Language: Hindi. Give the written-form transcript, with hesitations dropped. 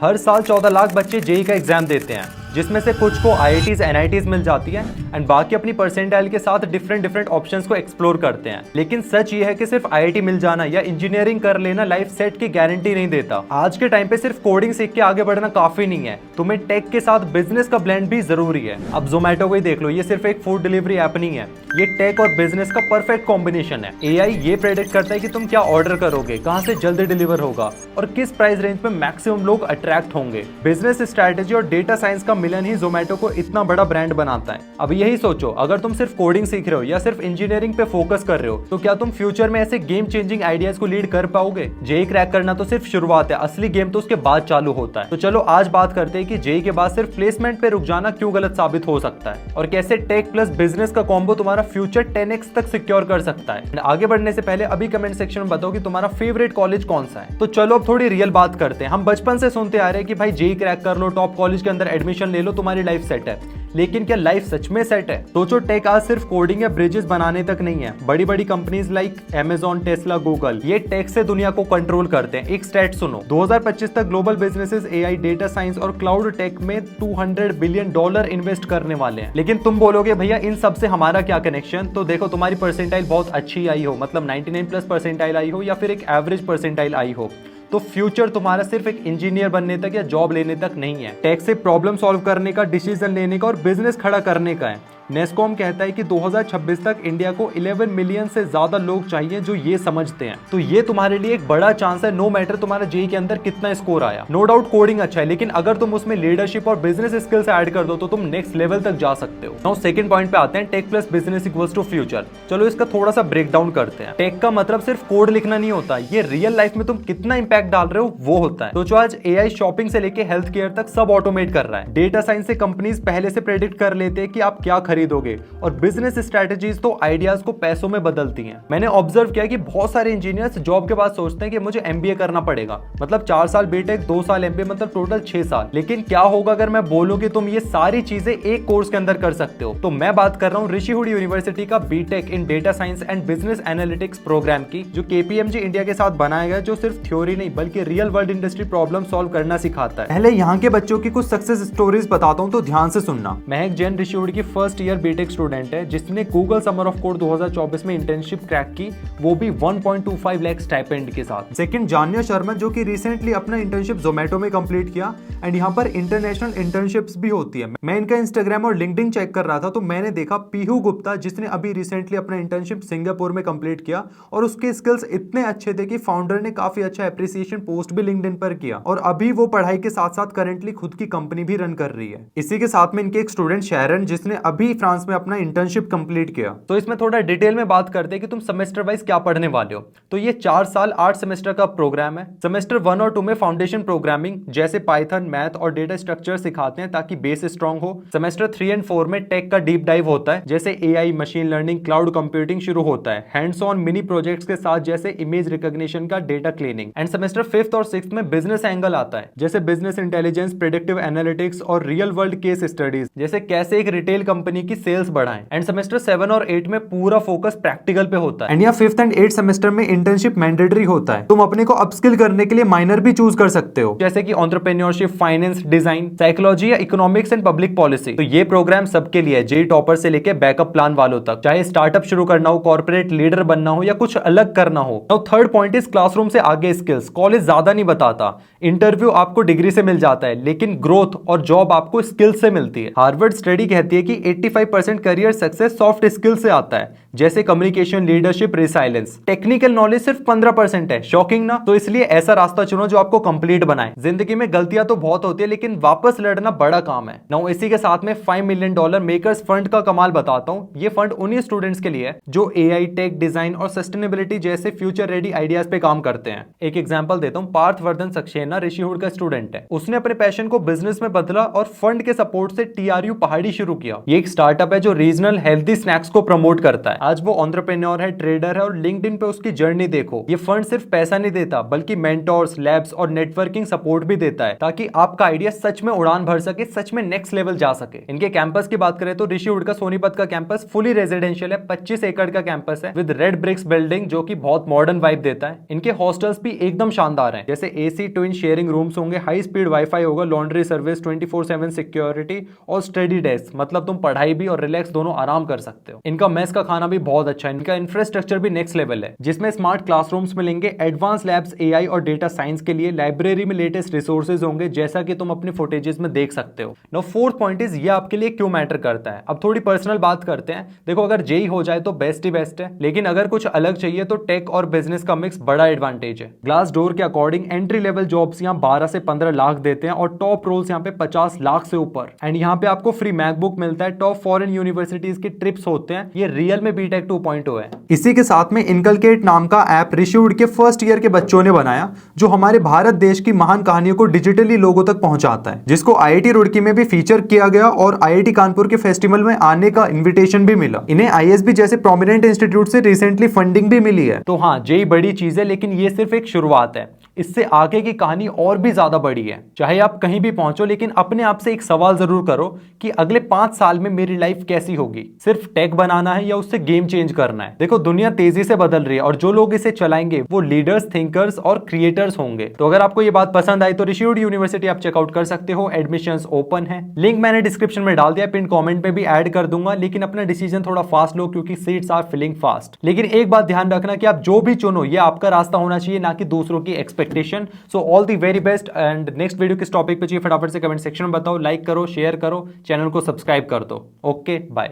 हर साल 14 लाख बच्चे जेईई का एग्जाम देते हैं, जिसमें से कुछ को आईआईटीज एनआईटीज मिल जाती है एंड बाकी अपनी परसेंटाइल के साथ डिफरेंट ऑप्शंस को एक्सप्लोर करते हैं। लेकिन सच ये है कि सिर्फ आईआईटी मिल जाना या इंजीनियरिंग कर लेना लाइफ सेट की गारंटी नहीं देता। आज के टाइम पे सिर्फ कोडिंग सीख के आगे बढ़ना काफी नहीं है, तुम्हें टेक के साथ बिजनेस का ब्लेंड भी जरूरी है। अब जोमेटो को ही देख लो, ये सिर्फ एक फूड डिलीवरी ऐप नहीं है, ये टेक और बिजनेस का परफेक्ट कॉम्बिनेशन है। एआई ये प्रेडिक्ट करता है कि तुम क्या ऑर्डर करोगे, कहां से जल्दी डिलीवर होगा और किस प्राइस रेंज में मैक्सिमम लोग अट्रैक्ट होंगे। बिजनेस स्ट्रेटेजी और डेटा साइंस का मिलन ही जोमेटो को इतना बड़ा ब्रांड बनाता है। अब यही सोचो, अगर तुम सिर्फ कोडिंग सीख रहे हो या सिर्फ इंजीनियरिंग पे फोकस कर रहे हो तो क्या तुम फ्यूचर में ऐसे गेम चेंजिंग आइडियाज को लीड कर पाओगे। जेईई क्रैक करना तो सिर्फ शुरुआत है, असली गेम तो उसके बाद चालू होता है। तो चलो आज बात करते हैं कि जेईई के बाद सिर्फ प्लेसमेंट पे रुक जाना क्यों गलत साबित हो सकता है और कैसे टेक प्लस बिजनेस का कॉम्बो तुम्हारा फ्यूचर 10x तक सिक्योर कर सकता है। आगे बढ़ने से पहले अभी कमेंट सेक्शन में बताओ कि तुम्हारा फेवरेट कॉलेज कौन सा है। तो चलो अब थोड़ी रियल बात करते हैं। हम बचपन से सुनते आ रहे हैं कि भाई जेईई क्रैक कर लो, टॉप कॉलेज के अंदर एडमिशन ले लो, तुम्हारी लाइफ सेट है। लेकिन क्या लाइफ सच में सेट है? सोचो, टेक आज सिर्फ कोडिंग या ब्रिजेस बनाने तक नहीं है। बड़ी बड़ी companies like Amazon, Tesla, Google ये टेक से दुनिया को कंट्रोल करते हैं। एक स्टैट सुनो, 2025 तक global businesses AI, data science और क्लाउड टेक में $200 बिलियन इन्वेस्ट करने वाले हैं। लेकिन तुम बोलोगे भैया इन सब से हमारा क्या कनेक्शन? तो देखो, तुम्हारी परसेंटाइल बहुत अच्छी आई हो, मतलब 99+ परसेंटाइल आई हो या फिर एक एवरेज परसेंटाइल आई हो, तो फ्यूचर तुम्हारा सिर्फ एक इंजीनियर बनने तक या जॉब लेने तक नहीं है। टेक से प्रॉब्लम सॉल्व करने का, डिसीजन लेने का और बिजनेस खड़ा करने का है। नेस्कॉम कहता है कि 2026 तक इंडिया को 11 मिलियन से ज्यादा लोग चाहिए जो ये समझते हैं। तो ये तुम्हारे लिए एक बड़ा चांस है, नो मैटर तुम्हारा जेईई के अंदर कितना स्कोर आया। नो डाउट कोडिंग अच्छा है, लेकिन अगर तुम उसमें लीडरशिप और बिजनेस स्किल्स ऐड कर दो तो तुम नेक्स्ट लेवल तक जा सकते हो। नाउ सेकंड पॉइंट पे आते हैं, tech plus business equals to future. चलो इसका थोड़ा सा ब्रेक डाउन करते हैं। टेक का मतलब सिर्फ कोड लिखना नहीं होता, ये रियल लाइफ में तुम कितना इंपैक्ट डाल रहे हो वो होता है। सोचो, आज एआई शॉपिंग से लेके हेल्थ केयर तक सब ऑटोमेट कर रहा है। डेटा साइंस से कंपनीज पहले से प्रेडिक्ट कर लेते हैं कि आप क्या खरीदोगे और बिजनेस स्ट्रेटजीज तो आइडियाज को पैसों में बदलती हैं। मैंने ऑब्जर्व किया कि बहुत सारे इंजीनियर्स जॉब के बाद सोचते हैं कि मुझे एमबीए करना पड़ेगा, मतलब 4 साल बीटेक, 2 साल एमबीए, मतलब टोटल 6 साल। लेकिन क्या होगा अगर मैं बोलूं कि तुम ये सारी चीजें एक कोर्स के अंदर कर सकते हो? तो मैं बात कर रहा हूं ऋषि हुडी यूनिवर्सिटी का BTech in data science and business analytics programme की, जो केपीएमजी इंडिया के साथ बनाया गया, जो सिर्फ थ्योरी नहीं बल्कि real world industry problem solve करना सिखाता है। पहले यहाँ के बच्चों की कुछ सक्सेस स्टोरीज बताता हूँ, तो ध्यान से सुनना। महक जैन ऋषि हुडी की फर्स्ट ईयर बीटेक स्टूडेंट है, जिसने गूगल समर ऑफ कोड 2024 में इंटर्नशिप क्रैक की, वो भी 1.25 लाख स्टाइपेंड के साथ। सेकंड, जान्या शर्मा, जो कि रिसेंटली अपना इंटर्नशिप जोमेटो में कंप्लीट किया एंड यहाँ पर इंटरनेशनल इंटर्नशिप्स भी होती है। मैं इनका इंस्टाग्राम और लिंक्डइन चेक कर रहा था तो मैंने देखा पीहू गुप्ता, जिसने अभी रिसेंटली अपना इंटर्नशिप सिंगापुर में कंप्लीट किया और उसके स्किल्स इतने अच्छे थे कि फाउंडर ने काफी अच्छा एप्रिसिएशन पोस्ट भी लिंक्डइन पर किया और अभी वो पढ़ाई के साथ साथ करंटली खुद की कंपनी भी रन कर रही है। इसी के साथ में इनके एक स्टूडेंट शैरन, जिसने अभी फ्रांस में अपना इंटर्नशिप कंप्लीट किया। तो इसमें थोड़ा डिटेल में बात करते हैं कि तुम सेमेस्टर वाइज क्या पढ़ने वाले हो। तो ये 4 साल 8 सेमेस्टर का प्रोग्राम है। सेमेस्टर 1 और 2 में फाउंडेशन प्रोग्रामिंग जैसे पाइथन, मैथ और डेटा स्ट्रक्चर सिखाते हैं ताकि बेस स्ट्रांग हो। सेमेस्टर 3 एंड 4 में टेक का डीप डाइव होता है, जैसे AI, machine learning, cloud computing शुरू होता है, हैंड्स ऑन मिनी प्रोजेक्ट्स के साथ, जैसे इमेज रिकॉग्निशन का, data cleaning. End semester 5th और 6th में बिजनेस एंगल आता है, जैसे बिजनेस इंटेलिजेंस, प्रेडिक्टिव एनालिटिक्स और रियल वर्ल्ड केस स्टडीज, जैसे कैसे एक रिटेल कंपनी की सेल्स बढ़ाएं। एंड सेमेस्टर 7 और 8 में पूरा फोकस प्रैक्टिकल पे होता है। एंड यहाँ 5th एंड 8th सेमेस्टर में इंटर्नशिप मैंडेटरी होता है। तुम अपने को अपस्किल करने के लिए माइनर भी चूज कर सकते हो, जैसे कि एंटरप्रेन्योरशिप, फाइनेंस, डिजाइन, साइकोलॉजी या इकोनॉमिक्स एंड पब्लिक पॉलिसी। तो ये प्रोग्राम सबके लिए, जेईई टॉपर से लेके बैकअप प्लान वालों तक, चाहे स्टार्टअप शुरू करना हो, कॉर्पोरेट लीडर बनना हो या कुछ अलग करना हो। तो थर्ड पॉइंट इज क्लासरूम से आगे स्किल्स। कॉलेज ज्यादा नहीं बताता, इंटरव्यू आपको डिग्री से मिल जाता है, लेकिन ग्रोथ और जॉब आपको स्किल से मिलती है। हार्वर्ड स्टडी कहती है कि 85% करियर सक्सेस सॉफ्ट स्किल से आता है, जैसे communication, leadership, resilience. Technical knowledge सिर्फ 15% है। शॉकिंग ना? तो इसलिए ऐसा रास्ता चुनो जो आपको कंप्लीट बनाए। जिंदगी में गलतियां तो बहुत होती है, लेकिन वापस लड़ना बड़ा काम है। नाउ इसी के साथ में $5 मिलियन मेकर्स फंड का कमाल बताता हूं। ये फंड उन्हीं स्टूडेंट्स के लिए है जो एआई, टेक, डिजाइन और सस्टेनेबिलिटी जैसे फ्यूचर रेडी आइडियाज पे काम करते हैं। एक एग्जांपल देता हूं, पार्थ वर्धन सक्सेना ऋषि हुड का स्टूडेंट है। उसने अपने पैशन को बिजनेस में बदला और फंड के सपोर्ट से टीआरयू पहाड़ी शुरू किया। ये एक स्टार्टअप है जो रीजनल हेल्थी स्नैक्स को प्रमोट करता है। आज वो एंटरप्रेन्योर है, ट्रेडर है और लिंक्डइन पे उसकी जर्नी देखो। ये फंड सिर्फ पैसा नहीं देता बल्कि मेंटोर्स, लैब्स और नेटवर्किंग सपोर्ट भी देता है ताकि आपका आइडिया सच में उड़ान भर सके, सच में नेक्स्ट लेवल जा सके। इनके कैंपस की बात करें तो ऋषिवुड का सोनीपत का कैंपस फुली रेजिडेंशियल है, 25 एकड़ का कैंपस है विद रेड ब्रिक्स बिल्डिंग जो कि बहुत मॉडर्न वाइब देता है। इनके हॉस्टल्स भी एकदम शानदार हैं, जैसे एसी ट्विन शेयरिंग रूम्स होंगे, हाई स्पीड वाईफाई होगा, लॉन्ड्री सर्विस, 24/7 सिक्योरिटी और स्टडी डेस्क, मतलब तुम पढ़ाई भी और रिलैक्स दोनों आराम कर सकते हो। इनका मेस का खाना भी बहुत अच्छा है। इनका इंफ्रास्ट्रक्चर भी नेक्स्ट लेवल है जिसमें स्मार्ट क्लासरूम्स मिलेंगे, एडवांस लैब्स एआई और डेटा साइंस के लिए, लाइब्रेरी में लेटेस्ट रिसोर्सेज होंगे जैसा कि तुम अपने फुटेजेस में देख सकते हो। नाउ फोर्थ पॉइंट इज ये आपके लिए क्यों मैटर करता है। अब थोड़ी पर्सनल बात करते हैं। देखो अगर जेई हो जाए तो बेस्ट ही बेस्ट है, लेकिन अगर कुछ अलग चाहिए तो टेक और बिजनेस का मिक्स बड़ा एडवांटेज है। ग्लास डोर के अकॉर्डिंग एंट्री लेवल जॉब्स यहाँ 12 से 15 लाख देते हैं और टॉप रोल्स यहाँ पे 50 लाख से ऊपर। एंड यहाँ पे आपको फ्री मैकबुक मिलता है, टॉप फॉरेन यूनिवर्सिटीज के ट्रिप्स होते हैं। ये रियल में बीटेक 2.0 है। इसी के साथ में इनकलकेट नाम का ऐप ऋषिवुड के फर्स्ट ईयर के बच्चों ने बनाया जो हमारे भारत देश की महान कहानियों को डिजिटली लोगों तक पहुंचाता है, जिसको आईआईटी रुड़की में भी फीचर किया गया और आईआईटी कानपुर के फेस्टिवल में आने का इन्विटेशन भी मिला। इन्हें आईएसबी जैसे प्रोमिनेंट इंस्टीट्यूट से रिसेंटली फंडिंग भी मिली है। तो हाँ, जेई बड़ी चीज है लेकिन ये सिर्फ एक शुरुआत है। इससे आगे की कहानी और भी ज्यादा बड़ी है। चाहे आप कहीं भी पहुंचो, लेकिन अपने आप से एक सवाल जरूर करो कि अगले 5 साल में मेरी लाइफ कैसी होगी। सिर्फ टेक बनाना है या उससे गेम चेंज करना है। देखो दुनिया तेजी से बदल रही है और जो लोग इसे चलाएंगे वो लीडर्स, थिंकर्स और क्रिएटर्स होंगे। तो अगर आपको ये बात पसंद आई तो ऋषिवुड यूनिवर्सिटी आप चेकआउट कर सकते हो। एडमिशंस ओपन है, लिंक मैंने डिस्क्रिप्शन में डाल दिया, पिन कमेंट में भी ऐड कर दूंगा। लेकिन अपना डिसीजन थोड़ा फास्ट लो क्योंकि सीट्स आर फिलिंग फास्ट। लेकिन एक बात ध्यान रखना कि आप जो भी चुनो ये आपका रास्ता होना चाहिए, ना कि दूसरों की expectation. So all the very best. And next video किस टॉपिक पे चाहिए फटाफट से कमेंट सेक्शन में बताओ, लाइक करो, शेयर करो, चैनल को सब्सक्राइब कर दो। Okay bye.